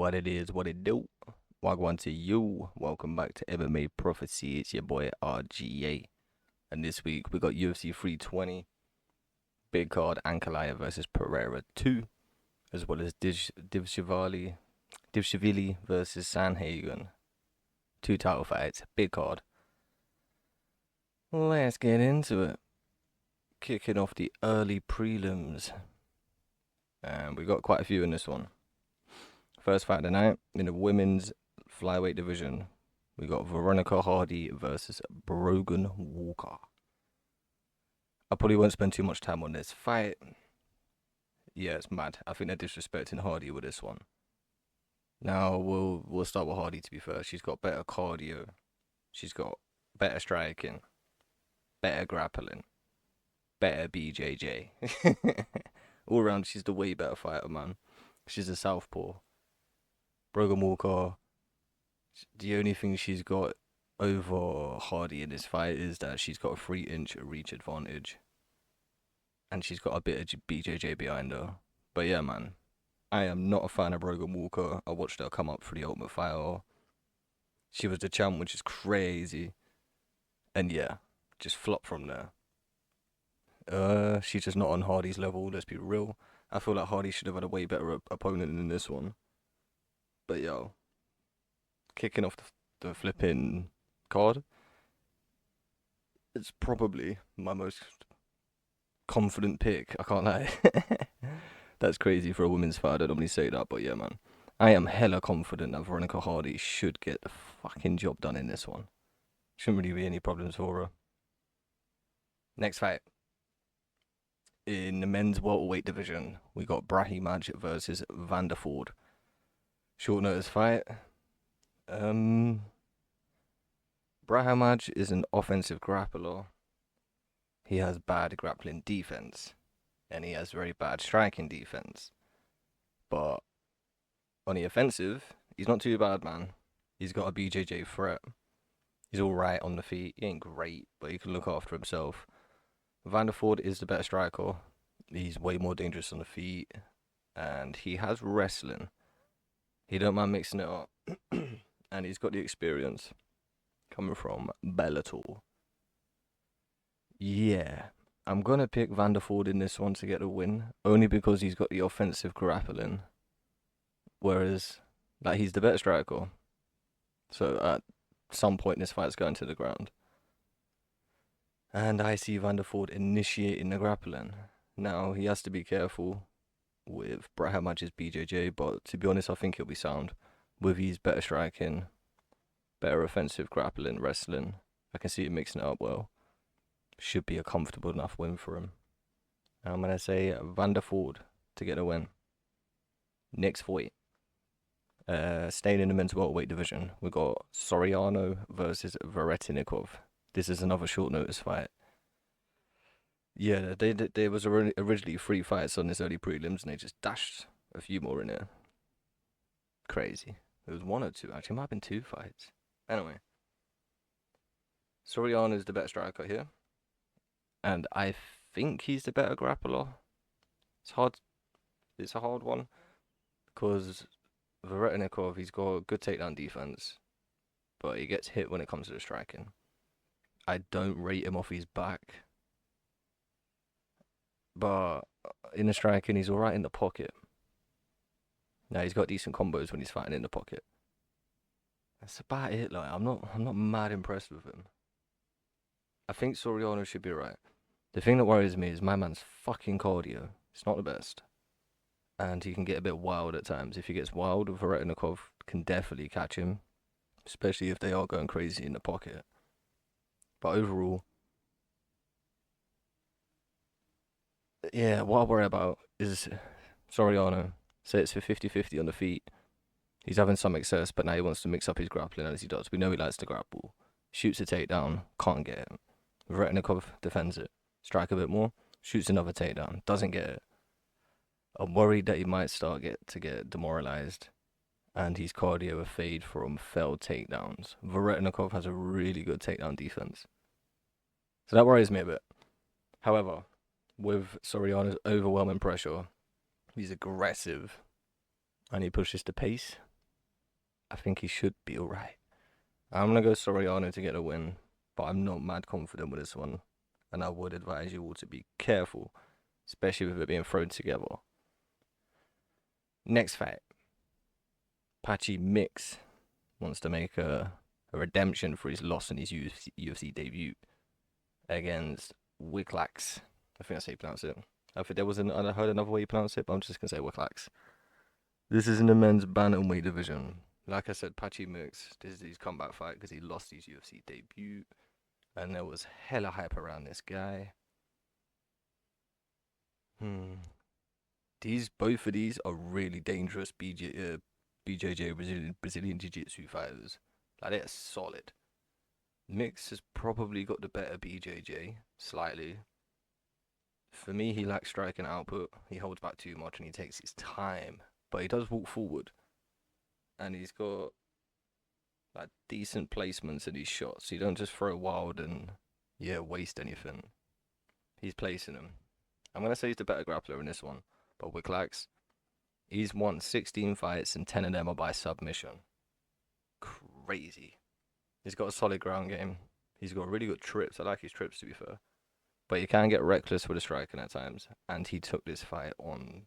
What it is, what it do. Wagwan to you. Welcome back to MMA Prophecy. It's your boy RGA. And this week we got UFC 320. Big card Ankalaev versus Pereira 2. As well as Divshivili versus Sanhagen. 2 title fights. Big card. Let's get into it. Kicking off the early prelims. And we got quite a few in this one. First fight of the night, in the women's flyweight division, we got Veronica Hardy versus Brogan Walker. I probably won't spend too much time on this fight. Yeah, it's mad. I think they're disrespecting Hardy with this one. Now, we'll start with Hardy, to be fair. She's got better cardio. She's got better striking. Better grappling. Better BJJ. All around, she's the way better fighter, man. She's a southpaw. Brogan Walker, the only thing she's got over Hardy in this fight is that she's got a 3-inch reach advantage. And she's got a bit of BJJ behind her. But yeah, man, I am not a fan of Brogan Walker. I watched her come up for the Ultimate Fighter. She was the champ, which is crazy. And yeah, just flop from there. She's just not on Hardy's level, let's be real. I feel like Hardy should have had a way better opponent in this one. But yo, kicking off the flipping card, it's probably my most confident pick. I can't lie. That's crazy for a women's fight. I don't normally say that, but yeah, man. I am hella confident that Veronica Hardy should get the fucking job done in this one. Shouldn't really be any problems for her. Next fight. In the men's welterweight division, we got Brahimaj versus Vanderford. Short notice fight. Brahimaj is an offensive grappler. He has bad grappling defense. And he has very bad striking defense. But on the offensive, he's not too bad, man. He's got a BJJ threat. He's alright on the feet. He ain't great, but he can look after himself. Vanderford is the better striker. He's way more dangerous on the feet. And he has wrestling. He don't mind mixing it up. And he's got the experience coming from Bellator. Yeah. I'm going to pick Vanderford in this one to get a win. Only because he's got the offensive grappling. Whereas, like, he's the better striker. So at some point this fight's going to the ground. And I see Vanderford initiating the grappling. Now, he has to be careful with Brahimaj's BJJ, but to be honest, I think he'll be sound. With his better striking, better offensive grappling, wrestling, I can see him mixing it up well. Should be a comfortable enough win for him. I'm going to say Vanderford to get a win. Next fight. Staying in the men's welterweight division, we got Soriano versus Varetnikov. This is another short notice fight. Yeah, there was originally 3 fights on this early prelims, and they just dashed a few more in there. Crazy. It was 1 or 2, actually. It might have been 2 fights. Anyway. Soriano is the better striker here. And I think he's the better grappler. It's a hard one. Because Varetnikov, he's got good takedown defense. But he gets hit when it comes to the striking. I don't rate him off his back. But in the striking, he's alright in the pocket. Now he's got decent combos when he's fighting in the pocket. That's about it. Like, I'm not mad impressed with him. I think Soriano should be right. The thing that worries me is my man's fucking cardio. It's not the best. And he can get a bit wild at times. If he gets wild, Varetnikov can definitely catch him. Especially if they are going crazy in the pocket. But overall, yeah, what I worry about is Soriano. Say it's for 50-50 on the feet. He's having some excess, but now he wants to mix up his grappling as he does. We know he likes to grapple. Shoots a takedown, can't get it. Varetnikov defends it. Strike a bit more, shoots another takedown, doesn't get it. I'm worried that he might to get demoralized. And his cardio will fade from failed takedowns. Varetnikov has a really good takedown defense. So that worries me a bit. However, with Soriano's overwhelming pressure, he's aggressive and he pushes the pace. I think he should be alright. I'm gonna go Soriano to get a win, but I'm not mad confident with this one, and I would advise you all to be careful, especially with it being thrown together. Next fight, Patchy Mix wants to make a redemption for his loss in his UFC debut against Wiklax. I think that's how you pronounce it. I think there wasn't. I heard another way you pronounce it, but I'm just gonna say Wiklax. This is in the men's bantamweight division. Like I said, Patchy Mix. This is his comeback fight because he lost his UFC debut, and there was hella hype around this guy. Both of these are really dangerous BJJ Brazilian Jiu-Jitsu fighters. Like they're solid. Mix has probably got the better BJJ slightly. For me, he lacks striking output. He holds back too much and he takes his time, but he does walk forward, and he's got like decent placements in his shots. He don't just throw wild and waste anything. He's placing them. I'm gonna say he's the better grappler in this one, but Wiklax, he's won 16 fights and 10 of them are by submission. Crazy. He's got a solid ground game. He's got really good trips. I like his trips, to be fair. But he can get reckless with the striking at times. And he took this fight on...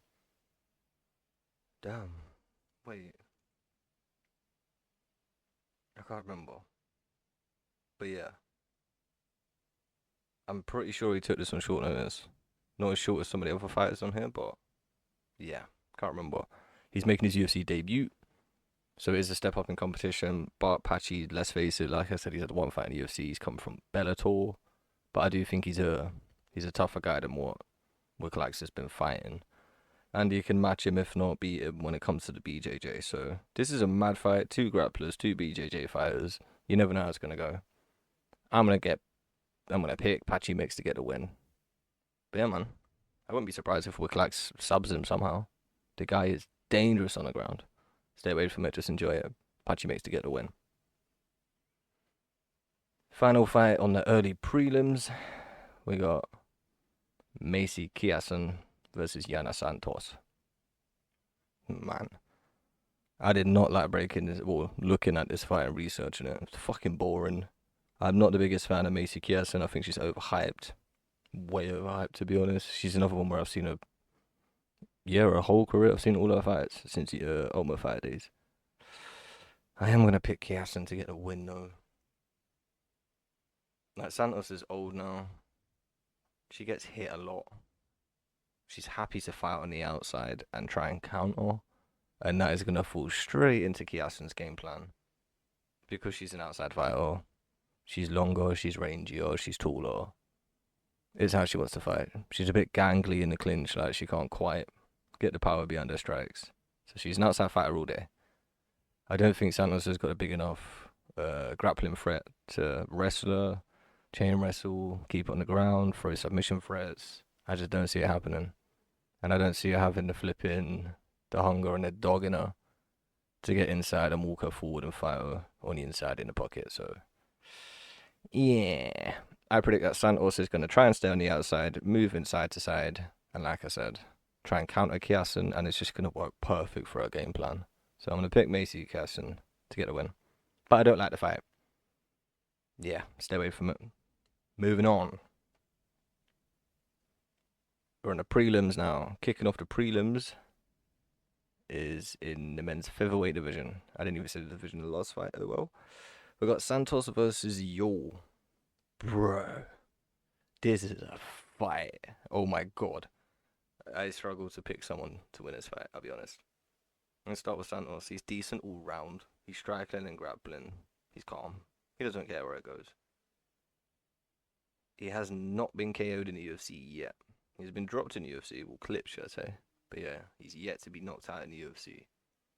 Damn. Wait. I can't remember. But yeah. I'm pretty sure he took this on short notice. Not as short as some of the other fighters on here, but... Yeah. Can't remember. He's making his UFC debut. So it is a step up in competition. But Patchy, let's face it, like I said, he's had one fight in the UFC. He's come from Bellator. But I do think he's a tougher guy than what Wiklax has been fighting. And you can match him, if not beat him, when it comes to the BJJ. So this is a mad fight. Two grapplers, two BJJ fighters. You never know how it's going to go. I'm going to pick Patchy Mix to get the win. But yeah, man. I wouldn't be surprised if Wiklax subs him somehow. The guy is dangerous on the ground. Stay away from it, just enjoy it. Patchy Mix to get the win. Final fight on the early prelims. We got Macy Kiasen versus Yana Santos. Man, I did not like looking at this fight and researching it. It's fucking boring. I'm not the biggest fan of Macy Kiasen. I think she's overhyped. Way overhyped, to be honest. She's another one where I've seen her whole career. I've seen all her fights since the Ultimate Fight days. I am going to pick Kiasen to get a win, though. Like, Santos is old now. She gets hit a lot. She's happy to fight on the outside and try and counter. And that is going to fall straight into Kiasen's game plan. Because she's an outside fighter. She's longer, she's rangier, she's taller. It's how she wants to fight. She's a bit gangly in the clinch, like she can't quite get the power behind her strikes. So she's an outside fighter all day. I don't think Santos has got a big enough grappling threat to wrestle her, chain wrestle, keep it on the ground, throw submission threats. I just don't see it happening. And I don't see her having the hunger and the dog in her to get inside and walk her forward and fight her on the inside in the pocket. So, yeah. I predict that Santos is going to try and stay on the outside, move inside to side, and like I said, try and counter Kiasen, and it's just going to work perfect for her game plan. So I'm going to pick Macy Kiasen to get the win. But I don't like the fight. Yeah, stay away from it. Moving on. We're on the prelims now. Kicking off the prelims is in the men's featherweight division. I didn't even say the division in the last fight. Oh well. We got Santos versus Yo. Bro. This is a fight. Oh my god. I struggle to pick someone to win this fight, I'll be honest. I'm going to start with Santos. He's decent all round. He's striking and grappling. He's calm. He doesn't care where it goes. He has not been KO'd in the UFC yet. He's been dropped in the UFC, well, clipped, should I say. But yeah, he's yet to be knocked out in the UFC.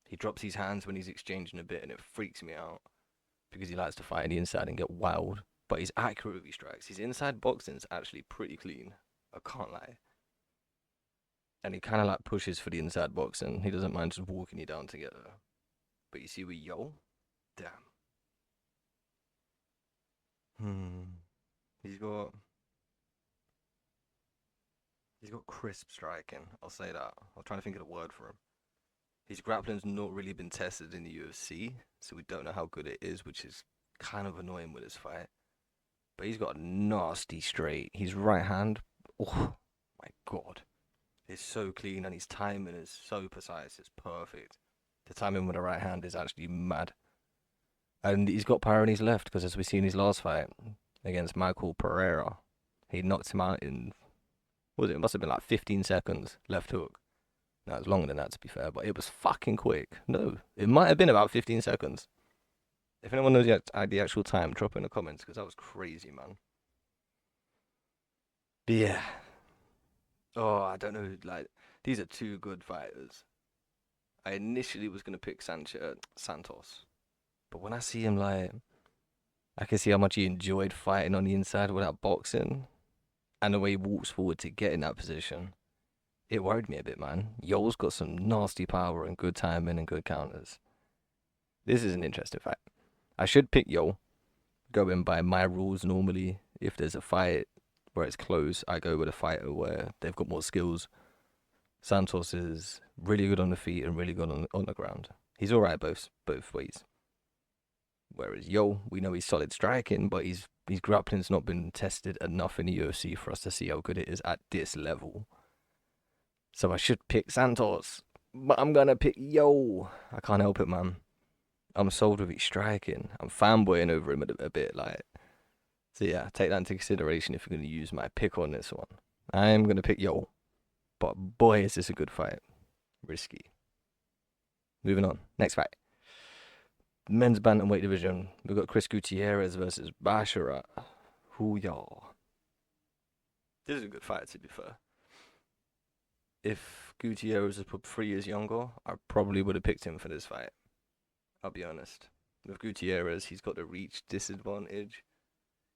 He drops his hands when he's exchanging a bit, and it freaks me out. Because he likes to fight on the inside and get wild. But he's accurate with his strikes. His inside boxing's actually pretty clean. I can't lie. And he kind of like pushes for the inside boxing. He doesn't mind just walking you down together. But you see with Yo? Damn. He's got crisp striking. I'll say that. I'm trying to think of the word for him. His grappling's not really been tested in the UFC, so we don't know how good it is, which is kind of annoying with his fight. But he's got a nasty straight. His right hand, oh my god, it's so clean, and his timing is so precise. It's perfect. The timing with the right hand is actually mad. And he's got power in his left, because as we see in his last fight against Michael Pereira, he knocked him out in, what was it? It must have been like 15 seconds left hook. No, it was longer than that, to be fair, but it was fucking quick. No, it might have been about 15 seconds. If anyone knows the actual time, drop it in the comments, because that was crazy, man. But yeah. Oh, I don't know. Like, these are two good fighters. I initially was going to pick Santos. But when I see him, like, I can see how much he enjoyed fighting on the inside without boxing. And the way he walks forward to get in that position. It worried me a bit, man. Yo's got some nasty power and good timing and good counters. This is an interesting fight. I should pick Yo, going by my rules normally. If there's a fight where it's close, I go with a fighter where they've got more skills. Santos is really good on the feet and really good on the ground. He's alright both ways. Whereas Yo, we know he's solid striking, but his grappling's not been tested enough in the UFC for us to see how good it is at this level. So I should pick Santos, but I'm gonna pick Yo. I can't help it, man. I'm sold with his striking. I'm fanboying over him a bit, like. So yeah, take that into consideration if you're gonna use my pick on this one. I am gonna pick Yo, but boy, is this a good fight. Risky. Moving on. Next fight. Men's bantamweight division. We've got Chris Gutierrez versus Basharat. Hoo-yah. This is a good fight, to be fair. If Gutierrez was put 3 years younger, I probably would have picked him for this fight. I'll be honest. With Gutierrez, he's got the reach disadvantage.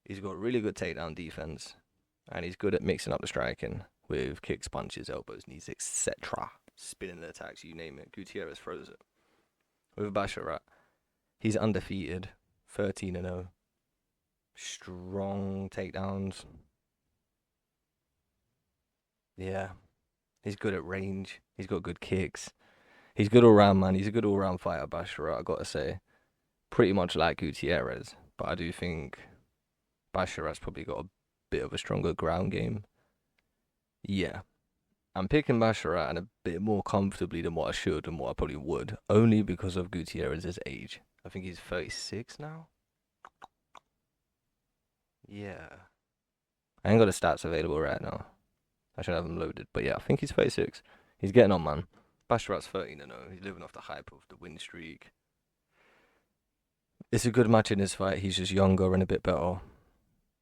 He's got really good takedown defense. And he's good at mixing up the striking with kicks, punches, elbows, knees, etc. Spinning attacks, you name it. Gutierrez throws it. With Basharat, he's undefeated. 13-0. Strong takedowns. Yeah. He's good at range. He's got good kicks. He's good all round, man. He's a good all round fighter, Basharat, I gotta say. Pretty much like Gutierrez. But I do think Basharat's probably got a bit of a stronger ground game. Yeah. I'm picking Basharat and a bit more comfortably than what I should and what I probably would. Only because of Gutierrez's age. I think he's 36 now. Yeah. I ain't got the stats available right now. I should have them loaded. But yeah, I think he's 36. He's getting on, man. Basharat's 13-0. He's living off the hype of the win streak. It's a good match in this fight. He's just younger and a bit better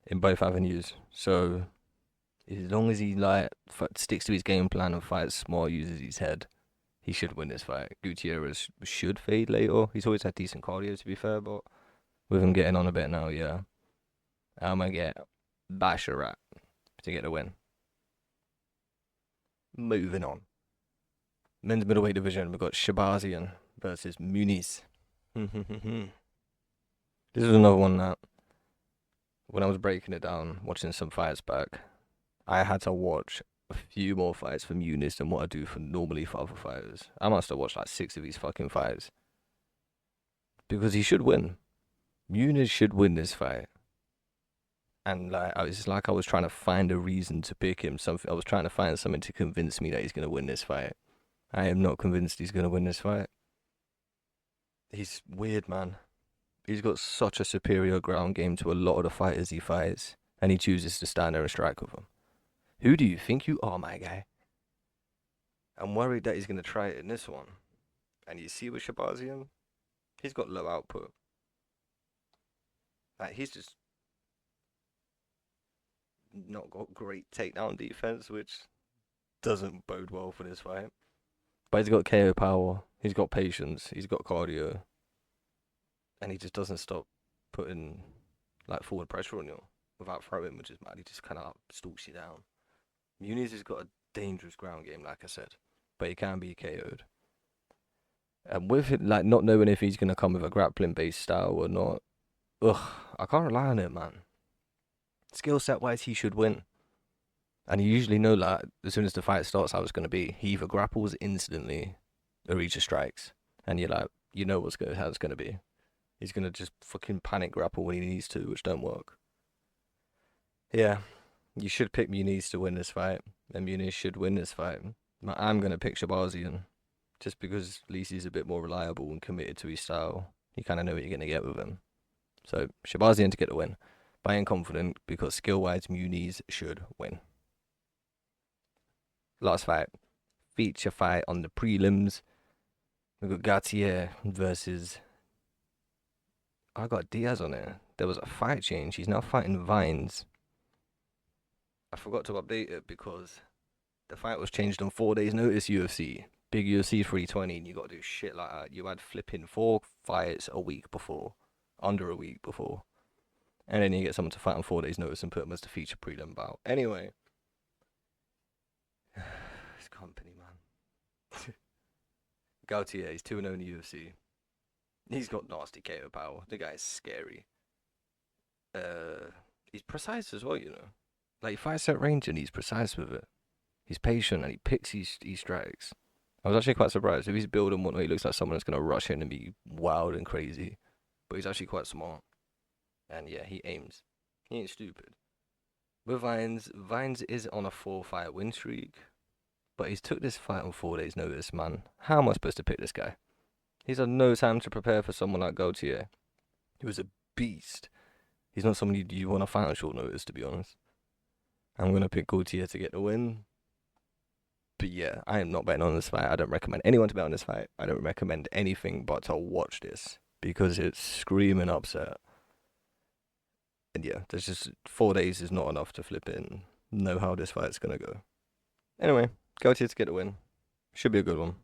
in both avenues. So as long as he sticks to his game plan and fights smart, uses his head, he should win this fight. Gutierrez should fade later. He's always had decent cardio, to be fair, but with him getting on a bit now, yeah, I'm gonna get Basharat to get the win. Moving on. Men's middleweight division, we've got Shabazian versus Muniz. This is another one that, when I was breaking it down, watching some fights back, I had to watch a few more fights for Muniz than what I do normally for other fighters. I must have watched like 6 of these fucking fights. Because he should win. Muniz should win this fight. And I was trying to find a reason to pick him. I was trying to find something to convince me that he's gonna win this fight. I am not convinced he's gonna win this fight. He's weird, man. He's got such a superior ground game to a lot of the fighters he fights, and he chooses to stand there and strike with them. Who do you think you are, my guy? I'm worried that he's gonna try it in this one. And you see with Shabazian, he's got low output. He's just not got great takedown defense, which doesn't bode well for this fight. But he's got KO power, he's got patience, he's got cardio, and he just doesn't stop putting forward pressure on you without throwing, which is mad. He just kind of stalks you down. Muniz has got a dangerous ground game, like I said, but he can be KO'd. And with it, not knowing if he's gonna come with a grappling based style or not, I can't rely on it, man. Skill set wise, he should win. And you usually know as soon as the fight starts how it's gonna be. He either grapples instantly or he just strikes, and you're like, you know how it's gonna be. He's gonna just fucking panic grapple when he needs to, which don't work. Yeah, you should pick Muniz to win this fight, and Muniz should win this fight. I'm gonna pick Shabazian, just because at least he's a bit more reliable and committed to his style. You kind of know what you're gonna get with him. So Shabazian to get the win. But I am confident because skill-wise, Muniz should win. Last fight, feature fight on the prelims. We got Gautier versus. I got Diaz on it. There was a fight change. He's now fighting Vines. I forgot to update it because the fight was changed on 4 days' notice. UFC, big UFC 320, and you got to do shit like that. You had flipping 4 fights a week before, under a week before, and then you get someone to fight on 4 days' notice and put them as the feature prelim bout. Anyway, this company, man. Gautier, he's 2-0 in the UFC. He's got nasty KO power. The guy's scary. He's precise as well, you know. Like, he fights at range and he's precise with it. He's patient and he picks his strikes. I was actually quite surprised. If he's building one way, he looks like someone that's going to rush in and be wild and crazy. But he's actually quite smart. And yeah, he aims. He ain't stupid. With Vines is on a 4-fight win streak. But he's took this fight on 4 days' notice, man. How am I supposed to pick this guy? He's had no time to prepare for someone like Gautier. He was a beast. He's not someone you want to fight on short notice, to be honest. I'm going to pick Gautier to get the win. But yeah, I am not betting on this fight. I don't recommend anyone to bet on this fight. I don't recommend anything but to watch this because it's screaming upset. And yeah, there's just 4 days is not enough to flip in. Know how this fight's going to go. Anyway, Gautier to get the win. Should be a good one.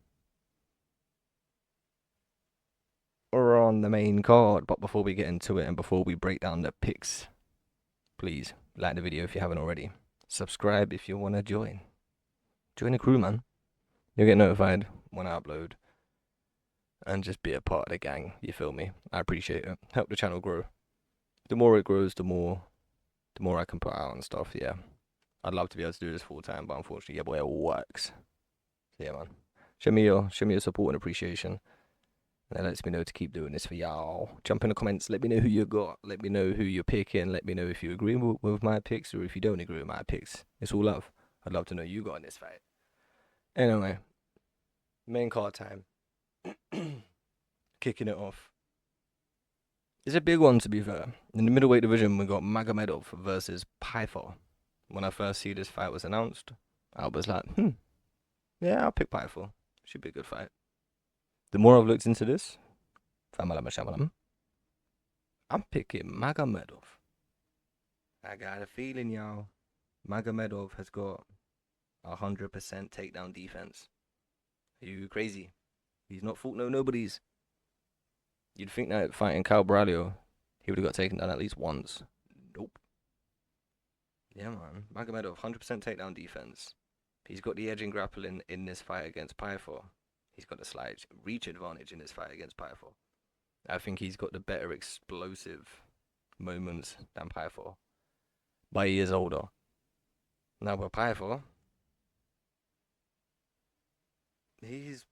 We're on the main card, but before we get into it and before we break down the picks, please like the video if you haven't already. Subscribe if you want to join. Join the crew, man. You'll get notified when I upload. And just be a part of the gang, you feel me? I appreciate it. Help the channel grow. The more it grows, the more I can put out and stuff, yeah. I'd love to be able to do this full time, but unfortunately, yeah, boy, it works. So yeah, man. Show me your support and appreciation. That lets me know to keep doing this for y'all. Jump in the comments. Let me know who you got. Let me know who you're picking. Let me know if you agree with my picks or if you don't agree with my picks. It's all love. I'd love to know you got in this fight. Anyway, main card time. Kicking it off. It's a big one, to be fair. In the middleweight division, we got Magomedov versus Pythor. When I first see this fight was announced, I was like, yeah, I'll pick Pythor. Should be a good fight. The more I've looked into this, I'm picking Magomedov. I got a feeling, y'all. Magomedov has got 100% takedown defense. Are you crazy? He's not fought no nobodies. You'd think that fighting Cal Braulio, he would have got taken down at least once. Nope. Yeah, man. Magomedov, 100% takedown defense. He's got the edge in grappling in this fight against Pythor. He's got a slight reach advantage in this fight against Pythor. I think he's got the better explosive moments than Pythor. But he is older. Now with Pythor, he's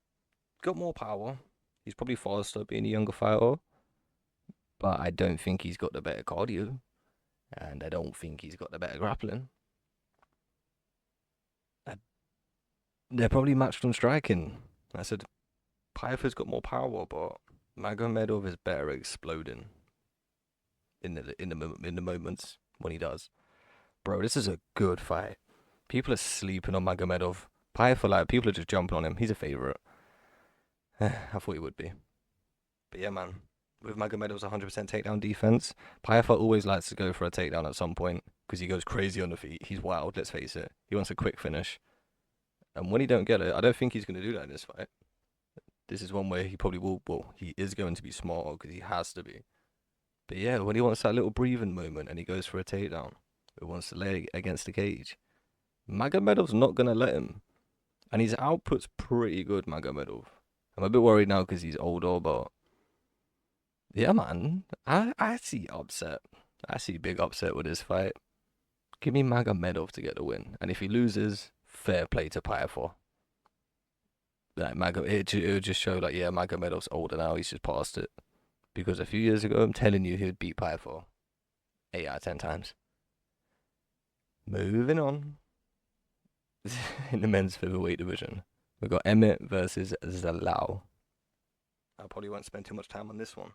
got more power. He's probably faster being a younger fighter. But I don't think he's got the better cardio. And I don't think he's got the better grappling. They're probably matched on striking. I said, Pythor's got more power, but Magomedov is better at exploding in the moments when he does. Bro, this is a good fight. People are sleeping on Magomedov. Pythor, like, people are just jumping on him. He's a favorite. I thought he would be. But yeah, man. With Magomedov's 100% takedown defense, Pythor always likes to go for a takedown at some point because he goes crazy on the feet. He's wild, let's face it. He wants a quick finish. And when he don't get it, I don't think he's going to do that in this fight. This is one where he probably will, well, he is going to be smarter because he has to be. But yeah, when he wants that little breathing moment and he goes for a takedown, he wants to lay against the cage, Magomedov's not going to let him. And his output's pretty good, Magomedov. I'm a bit worried now because he's older, but yeah, man, I see upset. I see big upset with this fight. Give me Magomedov to get the win. And if he loses, fair play to Pythor. Like it would just show like, yeah, Magomedov's older now. He's just past it. Because a few years ago, I'm telling you, he would beat Piper 8 out of 10 times. Moving on. In the men's featherweight division, we've got Emmett versus Zalal. I probably won't spend too much time on this one.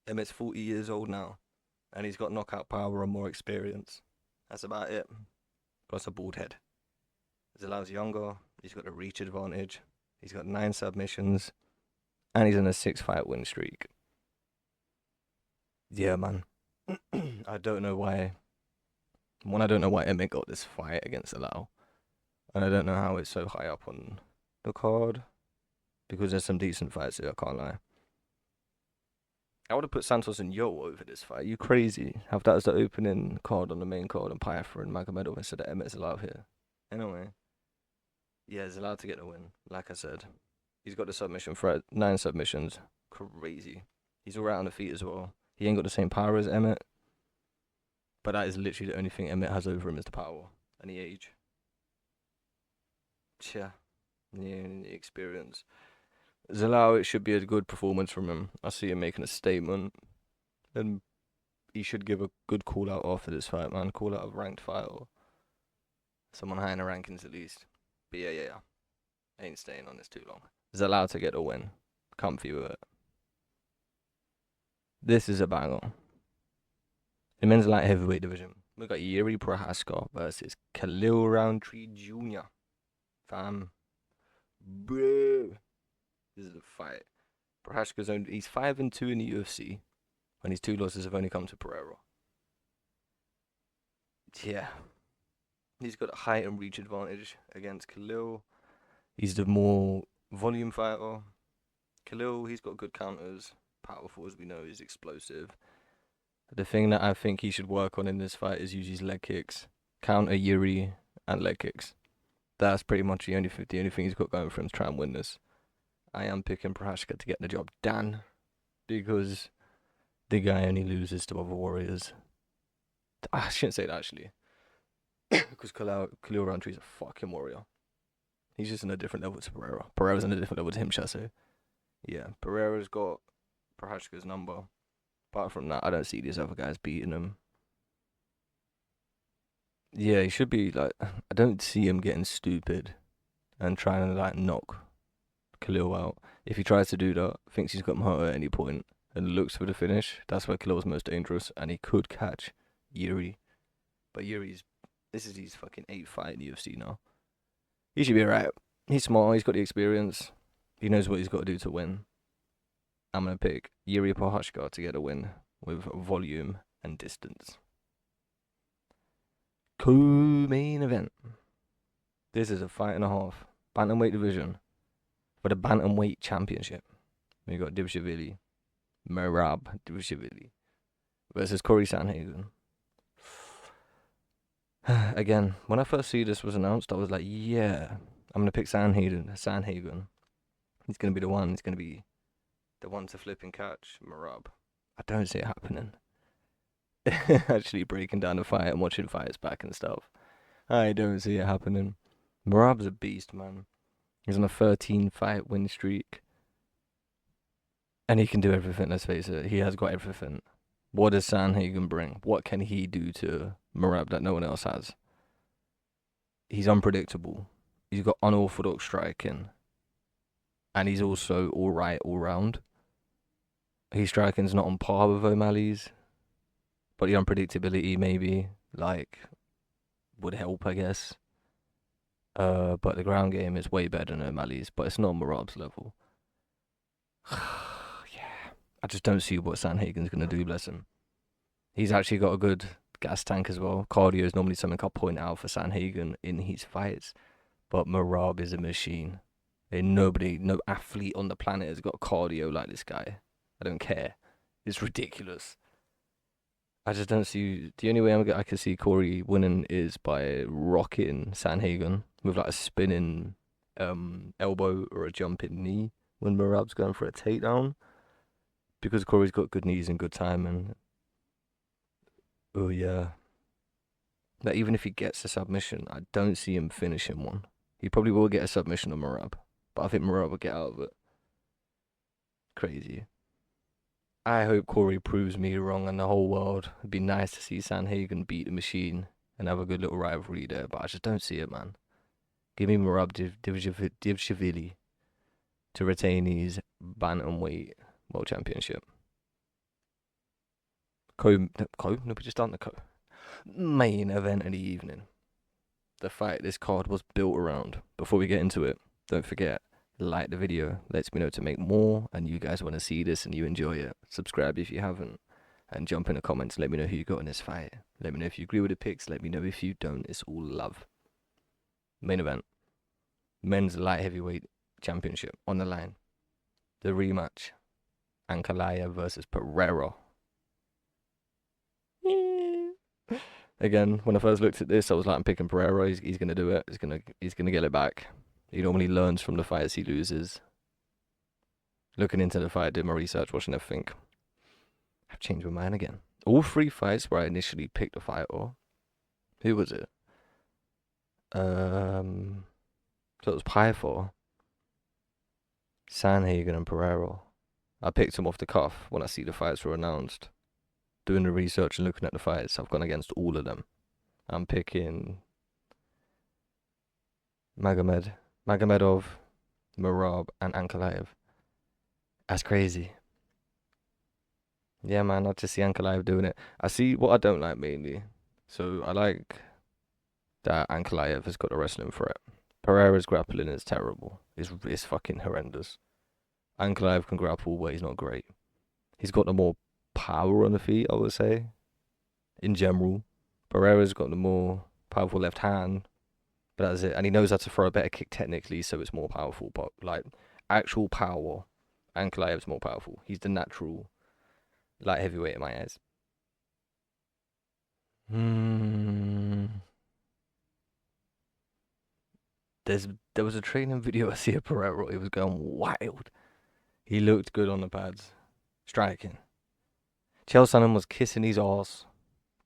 Emmett's 40 years old now, and he's got knockout power and more experience. That's about it. Plus a bald head. Zalal's younger, he's got a reach advantage, he's got 9 submissions, and he's on a 6-fight win streak. Yeah, man. I don't know why. I don't know why Emmett got this fight against Zalal. And I don't know how it's so high up on the card. Because there's some decent fights here, I can't lie. I would have put Santos and Yo over this fight. You crazy? Have that as the opening card on the main card and Piper and Magomedov instead of Emmett's allowed here. Anyway. Yeah, he's allowed to get the win. Like I said. He's got the submission threat. 9 submissions. Crazy. He's alright on the feet as well. He ain't got the same power as Emmett. But that is literally the only thing Emmett has over him is the power. And the age. Yeah. Yeah, the experience. Zalal, it should be a good performance from him. I see him making a statement. And he should give a good call out after this fight, man. Call out a ranked fight or someone high in the rankings at least. But yeah. Ain't staying on this too long. Zalal to get a win. Comfy with it. This is a banger. In men's light heavyweight division, we got Yuri Prohaska versus Khalil Roundtree Jr. Fam. Bro. This is a fight. Prohaska's he's 5-2 in the UFC, and his 2 losses have only come to Pereira. Yeah. He's got a height and reach advantage against Khalil. He's the more volume fighter. Khalil, he's got good counters. Powerful, as we know, he's explosive. The thing that I think he should work on in this fight is use his leg kicks. Counter Yuri and leg kicks. That's pretty much the only thing he's got going for him to try and win this. I am picking Prohaska to get the job done. Because the guy only loses to other warriors. I shouldn't say that actually. Because Khalil Roundtree's a fucking warrior. He's just on a different level to Pereira. Pereira's on a different level to him, shall I say. Yeah, Pereira's got Prohaska's number. Apart from that, I don't see these other guys beating him. Yeah, he should be like, I don't see him getting stupid and trying to like knock Khalil out. If he tries to do that, thinks he's got him hurt at any point and looks for the finish, that's where Khalil's most dangerous and he could catch Yuri. But this is his fucking 8th fight in the UFC now. He should be alright. He's smart, he's got the experience. He knows what he's got to do to win. I'm going to pick Yuri Prohaska to get a win with volume and distance. Co-main event. This is a fight and a half. Bantamweight division. For the Bantamweight Championship. We got Dibshvili. Merab Dibshvili. Versus Corey Sandhagen. Again, when I first see this was announced, I was like, yeah, I'm going to pick Sandhagen. He's going to be the one. He's going to be the one to flip and catch Merab. I don't see it happening. Actually breaking down the fight and watching fights back and stuff. I don't see it happening. Merab's a beast, man. He's on a 13-fight win streak. And he can do everything, let's face it. He has got everything. What does Sandhagen bring? What can he do to Merab that no one else has? He's unpredictable. He's got unorthodox striking. And he's also alright all round. His striking's not on par with O'Malley's. But the unpredictability maybe, like, would help, I guess. But the ground game is way better than O'Malley's, but it's not on Merab's level. Yeah. I just don't see what Sandhagen's going to do, bless him. He's actually got a good gas tank as well. Cardio is normally something I'll point out for Sandhagen in his fights. But Merab is a machine. No athlete on the planet has got cardio like this guy. I don't care. It's ridiculous. I just don't see. The only way I can see Corey winning is by rocking Sandhagen with like a spinning elbow or a jumping knee when Merab's going for a takedown. Because Corey's got good knees and good timing. Oh yeah. That even if he gets a submission, I don't see him finishing one. He probably will get a submission on Merab. but I think Merab will get out of it. Crazy. I hope Corey proves me wrong and the whole world. It'd be nice to see Sanhagen beat the machine and have a good little rivalry there, but I just don't see it, man. Give me Merab Divshvili to retain his bantamweight world championship. No, we just done the main event of the evening. The fight this card was built around. Before we get into it, don't forget, like the video, lets me know to make more, and you guys want to see this and you enjoy it. Subscribe if you haven't, and jump in the comments, let me know who you got in this fight. Let me know if you agree with the picks, let me know if you don't, it's all love. Main event, men's light heavyweight championship on the line. The rematch, Ankalaev versus Pereira. Again, when I first looked at this, I was like, I'm picking Pereira. He's gonna do it. He's gonna get it back. He normally learns from the fights he loses. Looking into the fight, did my research, watching everything. I've changed my mind again. All 3 fights where I initially picked a fighter. Who was it? So it was Pythor, Sanhagen, and Pereira. I picked them off the cuff when I see the fights were announced. Doing the research and looking at the fights, I've gone against all of them. I'm picking Magomedov, Merab, and Ankalaev. That's crazy. Yeah, man, I just see Ankalaev doing it. I see what I don't like mainly. So I like that Ankalaev has got a wrestling threat. Pereira's grappling is terrible. It's fucking horrendous. Ankalaev can grapple, but he's not great. He's got the more power on the feet, I would say. In general, Pereira's got the more powerful left hand, but that's it. And he knows how to throw a better kick technically, so it's more powerful. But like actual power, Ankalaev's more powerful. He's the natural light heavyweight in my eyes. There was a training video I see of Pereira. He was going wild. He looked good on the pads, striking. Chael Sonnen was kissing his ass,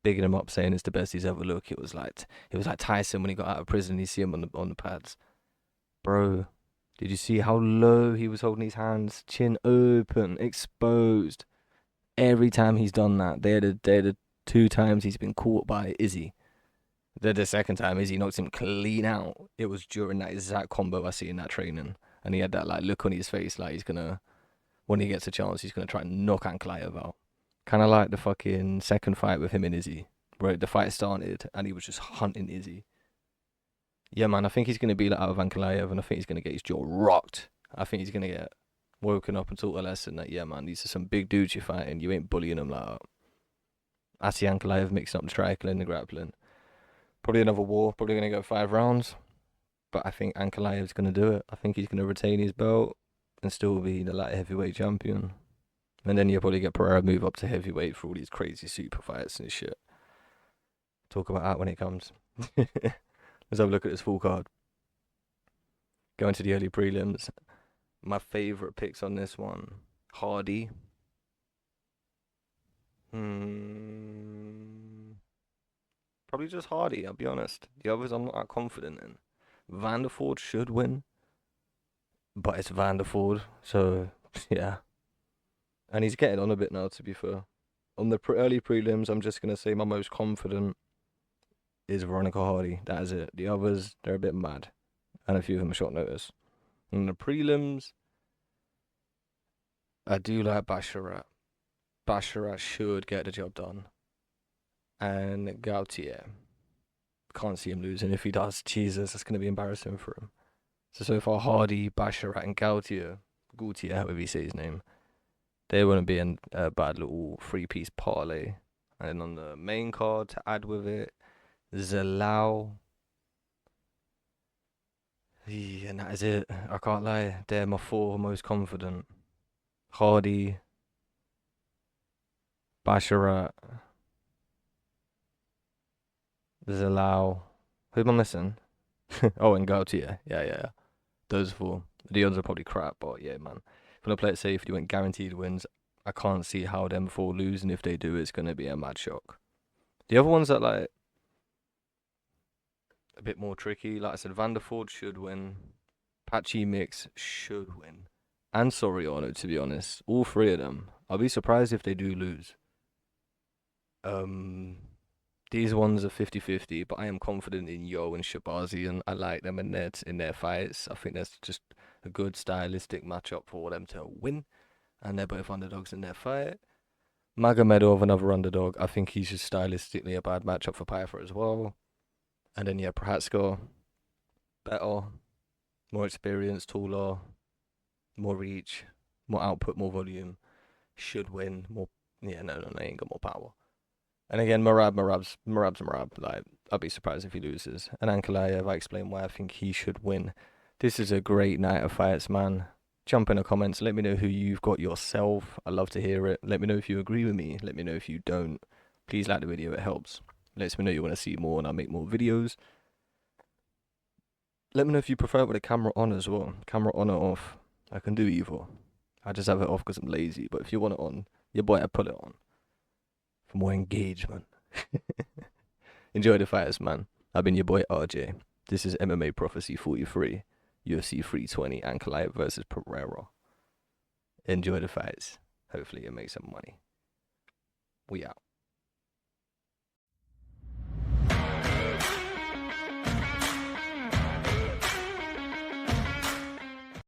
bigging him up, saying it's the best he's ever looked. It was like Tyson when he got out of prison. You see him on the pads, bro. Did you see how low he was holding his hands, chin open, exposed? Every time he's done that, they're the 2 times he's been caught by Izzy. They're the second time Izzy knocked him clean out. It was during that exact combo I see in that training, and he had that like look on his face, like he's gonna, when he gets a chance, he's gonna try and knock Ankalaev out. Kind of like the fucking second fight with him and Izzy, where the fight started and he was just hunting Izzy. Yeah, man, I think he's gonna be like out of Ankalaev, and I think he's gonna get his jaw rocked. I think he's gonna get woken up and taught a lesson that, yeah, man, these are some big dudes you're fighting. You ain't bullying them like that. I see Ankalaev mixing up the striking and the grappling. Probably another war. Probably going to go 5 rounds. But I think Ankalaev's going to do it. I think he's going to retain his belt and still be the light heavyweight champion. And then you'll probably get Pereira move up to heavyweight for all these crazy super fights and shit. Talk about that when it comes. Let's have a look at this full card. Going to the early prelims. My favourite picks on this one. Hardy. Probably just Hardy, I'll be honest. The others I'm not that confident in. Vanderford should win. But it's Vanderford, so yeah. And he's getting on a bit now, to be fair. On the early prelims, I'm just going to say my most confident is Veronica Hardy. That is it. The others, they're a bit mad. And a few of them are short notice. In the prelims, I do like Basharat. Basharat should get the job done. And Gautier. Can't see him losing. If he does, Jesus, that's going to be embarrassing for him. So far, Hardy, Basharat, and Gautier, however you say his name, they wouldn't be a bad little 3-piece parlay. And on the main card, to add with it, Zalao. Yeah, and that is it. I can't lie. They're my 4 most confident. Hardy, Basharat, Zalao. Who am I missing? Oh, and Gautier. Yeah. Those 4. The others are probably crap, but yeah, man. If you want to play it safe, you want guaranteed wins. I can't see how them 4 lose, and if they do, it's going to be a mad shock. The other ones that, like, a bit more tricky, like I said, Vanderford should win. Patchy Mix should win. And Soriano, to be honest. All three of them. I'll be surprised if they do lose. These ones are 50-50, but I am confident in Yo and Shabazi, and I like them in their fights. I think that's just a good stylistic matchup for them to win, and they're both underdogs in their fight. Magomedov, another underdog. I think he's just stylistically a bad matchup for Piper as well. And then, yeah, Prohatsko, better, more experience, taller, more reach, more output, more volume. Should win. More, yeah, no, they ain't got more power. And again, Marab's Marab. Like, I'd be surprised if he loses. And Ankalaev, I explain why I think he should win. This is a great night of fights, man. Jump in the comments. Let me know who you've got yourself. I love to hear it. Let me know if you agree with me. Let me know if you don't. Please like the video. It helps. Lets me know you want to see more and I'll make more videos. Let me know if you prefer it with the camera on as well. Camera on or off. I can do either. I just have it off because I'm lazy. But if you want it on, your boy, I put it on. For more engagement. Enjoy the fighters, man. I've been your boy RJ. This is MMA Prophecy 43, UFC 320, Ankalaev versus Pereira. Enjoy the fights. Hopefully you make some money. We out.